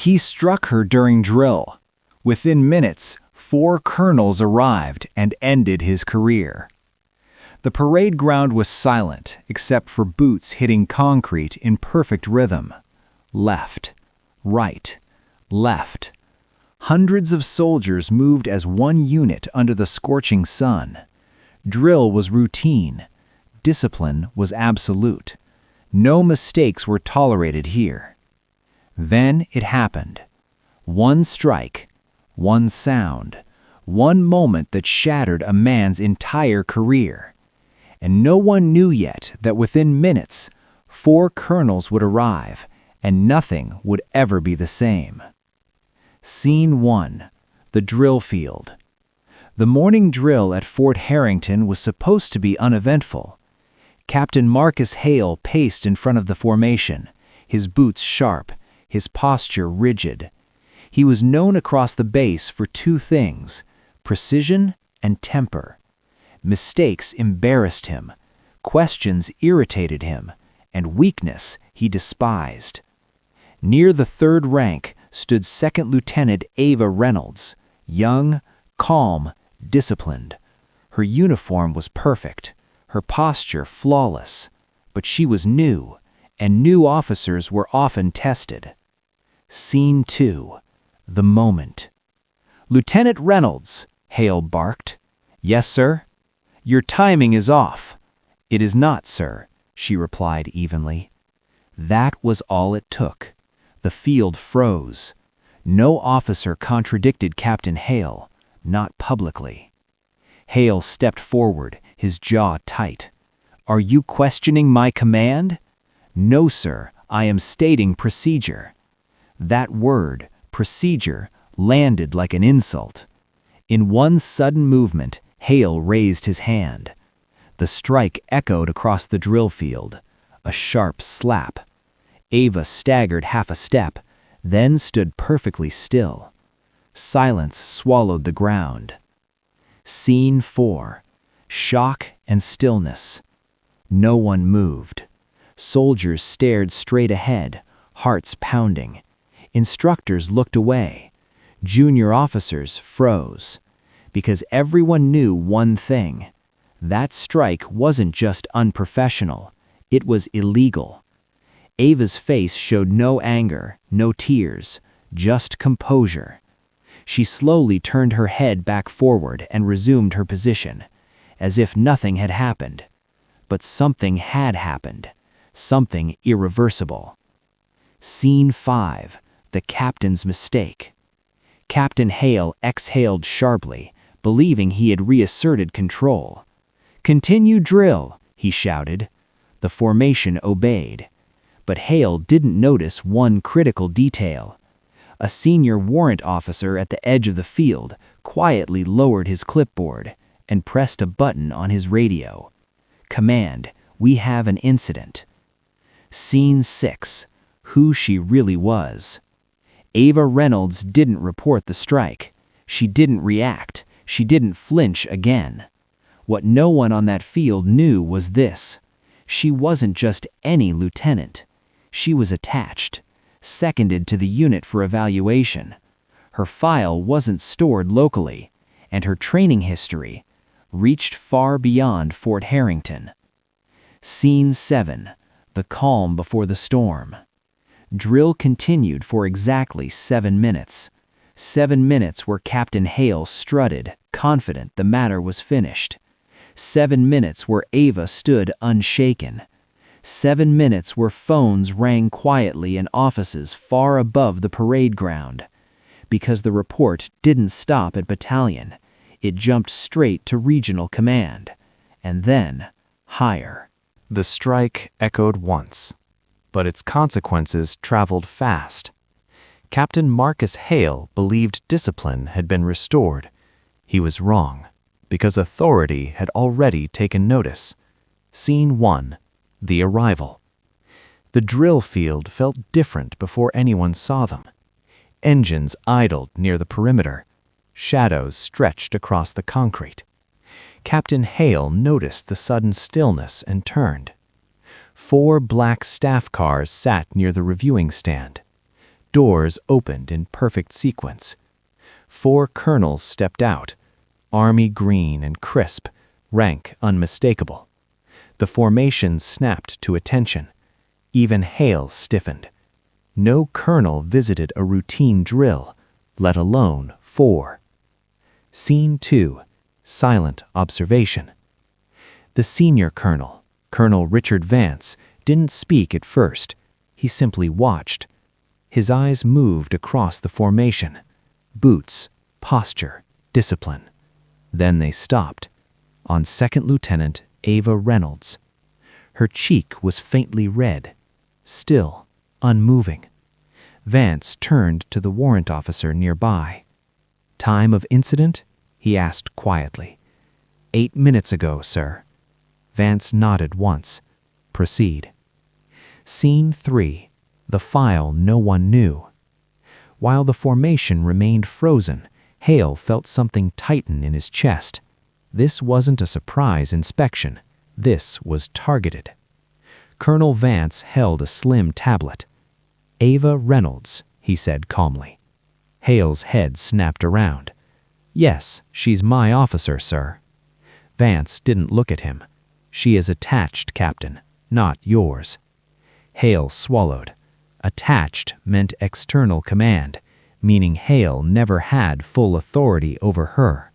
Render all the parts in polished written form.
He struck her during drill. Within minutes, 4 colonels arrived and ended his career. The parade ground was silent except for boots hitting concrete in perfect rhythm. Left, right, left. Hundreds of soldiers moved as one unit under the scorching sun. Drill was routine. Discipline was absolute. No mistakes were tolerated here. Then it happened. One strike, one sound, one moment that shattered a man's entire career. And no one knew yet that within minutes, 4 colonels would arrive, and nothing would ever be the same. Scene 1. The drill field. The morning drill at Fort Harrington was supposed to be uneventful. Captain Marcus Hale paced in front of the formation, his boots sharp, his posture rigid. He was known across the base for 2 things: precision and temper. Mistakes embarrassed him, questions irritated him, and weakness he despised. Near the 3rd rank stood Second Lieutenant Ava Reynolds, young, calm, disciplined. Her uniform was perfect, her posture flawless, but she was new, and new officers were often tested. Scene 2. The moment. "Lieutenant Reynolds," Hale barked. "Yes, sir?" "Your timing is off." "It is not, sir," she replied evenly. That was all it took. The field froze. No officer contradicted Captain Hale, not publicly. Hale stepped forward, his jaw tight. "Are you questioning my command?" "No, sir, I am stating procedure." That word, procedure, landed like an insult. In one sudden movement, Hale raised his hand. The strike echoed across the drill field. A sharp slap. Ava staggered half a step, then stood perfectly still. Silence swallowed the ground. Scene 4. Shock and stillness. No one moved. Soldiers stared straight ahead, hearts pounding. Instructors looked away. Junior officers froze. Because everyone knew one thing. That strike wasn't just unprofessional, it was illegal. Ava's face showed no anger, no tears, just composure. She slowly turned her head back forward and resumed her position, as if nothing had happened. But something had happened, something irreversible. Scene 5. The captain's mistake. Captain Hale exhaled sharply, believing he had reasserted control. "Continue drill," he shouted. The formation obeyed. But Hale didn't notice one critical detail. A senior warrant officer at the edge of the field quietly lowered his clipboard and pressed a button on his radio. "Command, we have an incident." Scene 6. Who she really was. Ava Reynolds didn't report the strike. She didn't react. She didn't flinch again. What no one on that field knew was this: she wasn't just any lieutenant. She was attached, seconded to the unit for evaluation. Her file wasn't stored locally, and her training history reached far beyond Fort Harrington. Scene 7. The calm before the storm. Drill continued for exactly 7 minutes. 7 minutes where Captain Hale strutted, confident the matter was finished. 7 minutes where Ava stood unshaken. 7 minutes where phones rang quietly in offices far above the parade ground. Because the report didn't stop at battalion, it jumped straight to regional command, and then higher. The strike echoed once, but its consequences traveled fast. Captain Marcus Hale believed discipline had been restored. He was wrong, because authority had already taken notice. Scene 1. The arrival. The drill field felt different before anyone saw them. Engines idled near the perimeter. Shadows stretched across the concrete. Captain Hale noticed the sudden stillness and turned. 4 black staff cars sat near the reviewing stand. Doors opened in perfect sequence. 4 colonels stepped out, army green and crisp, rank unmistakable. The formation snapped to attention. Even Hale stiffened. No colonel visited a routine drill, let alone 4. Scene 2. Silent observation. The senior colonel, Colonel Richard Vance, didn't speak at first. He simply watched. His eyes moved across the formation. Boots, posture, discipline. Then they stopped. On Second Lieutenant Ava Reynolds. Her cheek was faintly red. Still, unmoving. Vance turned to the warrant officer nearby. "Time of incident?" he asked quietly. 8 minutes ago, sir." Vance nodded once. "Proceed." Scene 3. The file no one knew. While the formation remained frozen, Hale felt something tighten in his chest. This wasn't a surprise inspection. This was targeted. Colonel Vance held a slim tablet. "Ava Reynolds," he said calmly. Hale's head snapped around. "Yes, she's my officer, sir." Vance didn't look at him. "She is attached, Captain, not yours." Hale swallowed. Attached meant external command, meaning Hale never had full authority over her.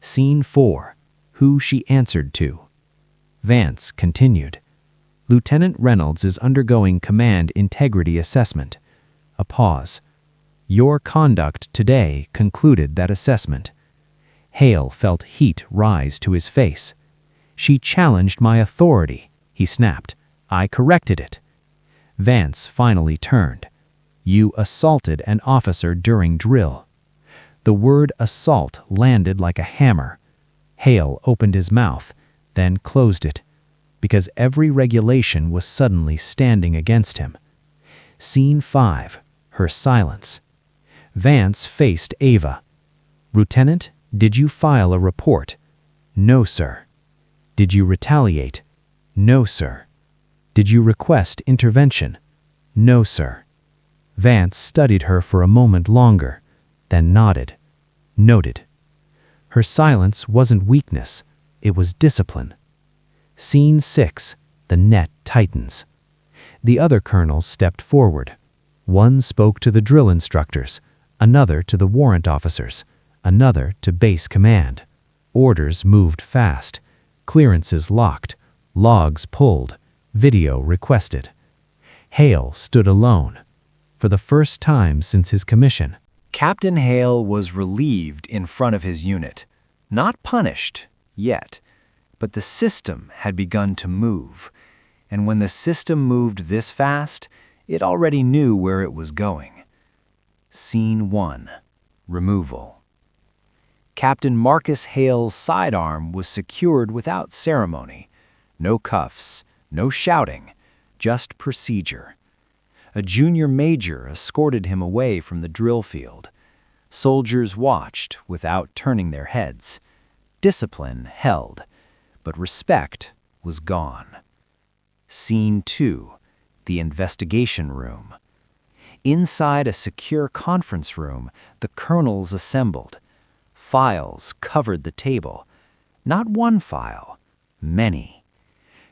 Scene 4. Who she answered to. Vance continued. "Lieutenant Reynolds is undergoing command integrity assessment." A pause. "Your conduct today concluded that assessment." Hale felt heat rise to his face. "She challenged my authority," he snapped. "I corrected it." Vance finally turned. "You assaulted an officer during drill." The word assault landed like a hammer. Hale opened his mouth, then closed it, because every regulation was suddenly standing against him. Scene 5. Her silence. Vance faced Ava. "Lieutenant, did you file a report?" "No, sir." "Did you retaliate?" "No, sir." "Did you request intervention?" "No, sir." Vance studied her for a moment longer, then nodded. Noted. Her silence wasn't weakness, it was discipline. Scene 6. The net tightens. The other colonels stepped forward. One spoke to the drill instructors, another to the warrant officers, another to base command. Orders moved fast. Clearances locked. Logs pulled. Video requested. Hale stood alone. For the first time since his commission. Captain Hale was relieved in front of his unit. Not punished, yet. But the system had begun to move. And when the system moved this fast, it already knew where it was going. Scene 1. Removal. Captain Marcus Hale's sidearm was secured without ceremony. No cuffs, no shouting, just procedure. A junior major escorted him away from the drill field. Soldiers watched without turning their heads. Discipline held, but respect was gone. Scene 2. The investigation room. Inside a secure conference room, the colonels assembled. Files covered the table. Not one file, many.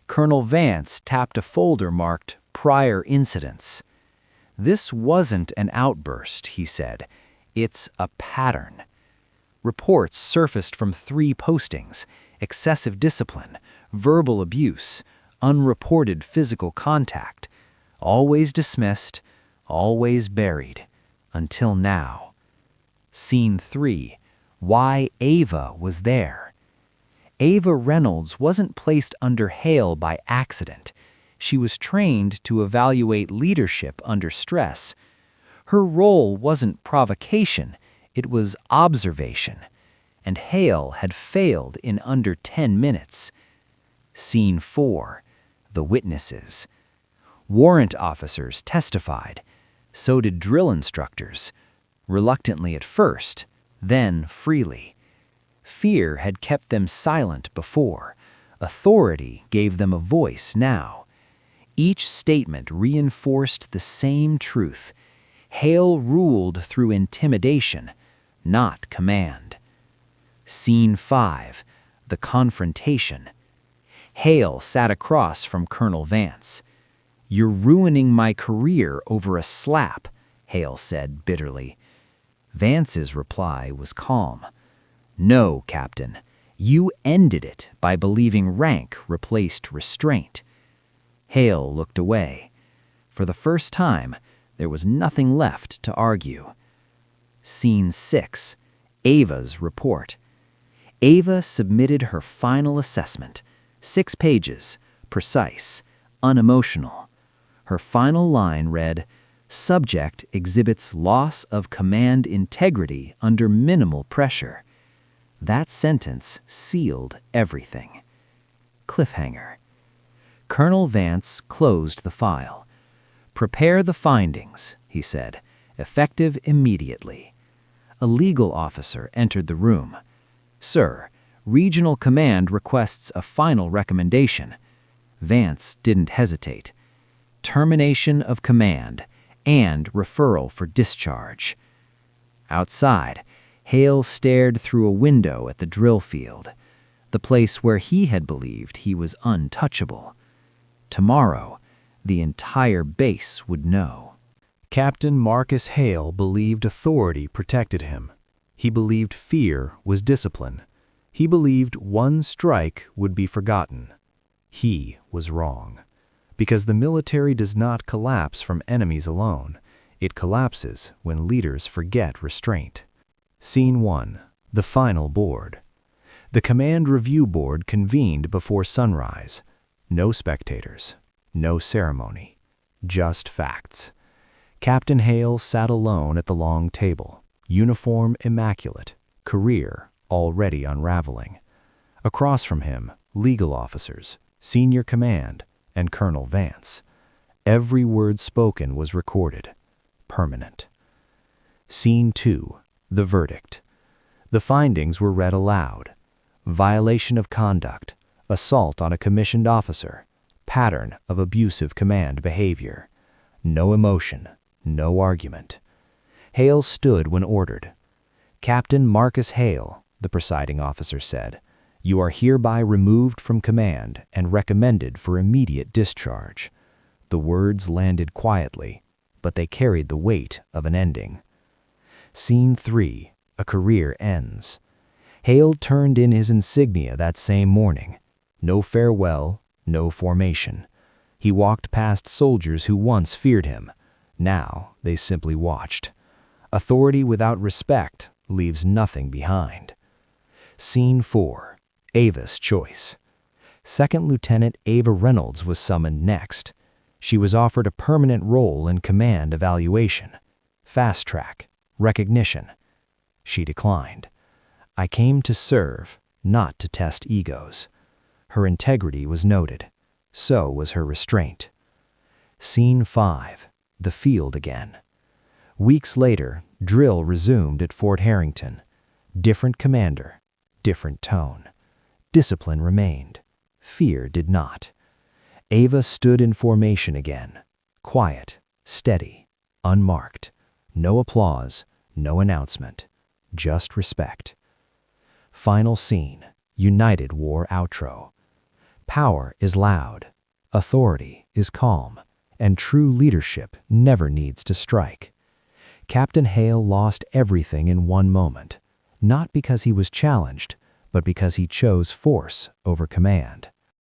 Colonel Vance tapped a folder marked Prior Incidents. "This wasn't an outburst," he said. "It's a pattern." Reports surfaced from 3 postings: excessive discipline, verbal abuse, unreported physical contact. Always dismissed, always buried, until now. Scene 3. Why Ava was there. Ava Reynolds wasn't placed under Hale by accident. She was trained to evaluate leadership under stress. Her role wasn't provocation, it was observation. And Hale had failed in under 10 minutes. Scene 4. The witnesses. Warrant officers testified. So did drill instructors. Reluctantly at first, then freely. Fear had kept them silent before. Authority gave them a voice now. Each statement reinforced the same truth. Hale ruled through intimidation, not command. Scene 5. The confrontation. Hale sat across from Colonel Vance. "You're ruining my career over a slap," Hale said bitterly. Vance's reply was calm. "No, Captain. You ended it by believing rank replaced restraint." Hale looked away. For the first time, there was nothing left to argue. Scene 6. Ava's report. Ava submitted her final assessment. 6 pages, precise, unemotional. Her final line read, "Subject exhibits loss of command integrity under minimal pressure." That sentence sealed everything. Cliffhanger. Colonel Vance closed the file. "Prepare the findings," he said, "effective immediately." A legal officer entered the room. "Sir, Regional Command requests a final recommendation." Vance didn't hesitate. "Termination of command and referral for discharge." Outside, Hale stared through a window at the drill field, the place where he had believed he was untouchable. Tomorrow, the entire base would know. Captain Marcus Hale believed authority protected him. He believed fear was discipline. He believed one strike would be forgotten. He was wrong. Because the military does not collapse from enemies alone. It collapses when leaders forget restraint. Scene 1. The final board. The Command Review Board convened before sunrise. No spectators. No ceremony. Just facts. Captain Hale sat alone at the long table, uniform immaculate, career already unraveling. Across from him, legal officers, senior command, and Colonel Vance. Every word spoken was recorded. Permanent. Scene 2. The verdict. The findings were read aloud. Violation of conduct, assault on a commissioned officer, pattern of abusive command behavior. No emotion, no argument. Hale stood when ordered. "Captain Marcus Hale," the presiding officer said, "you are hereby removed from command and recommended for immediate discharge." The words landed quietly, but they carried the weight of an ending. Scene 3. A career ends. Hale turned in his insignia that same morning. No farewell, no formation. He walked past soldiers who once feared him. Now they simply watched. Authority without respect leaves nothing behind. Scene 4. Ava's choice. Second Lieutenant Ava Reynolds was summoned next. She was offered a permanent role in command evaluation. Fast track. Recognition. She declined. "I came to serve, not to test egos." Her integrity was noted. So was her restraint. Scene 5. The field again. Weeks later, drill resumed at Fort Harrington. Different commander, different tone. Discipline remained. Fear did not. Ava stood in formation again. Quiet, steady, unmarked. No applause, no announcement. Just respect. Final scene. United War outro. Power is loud. Authority is calm. And true leadership never needs to strike. Captain Hale lost everything in one moment, not because he was challenged, but because he chose force over command.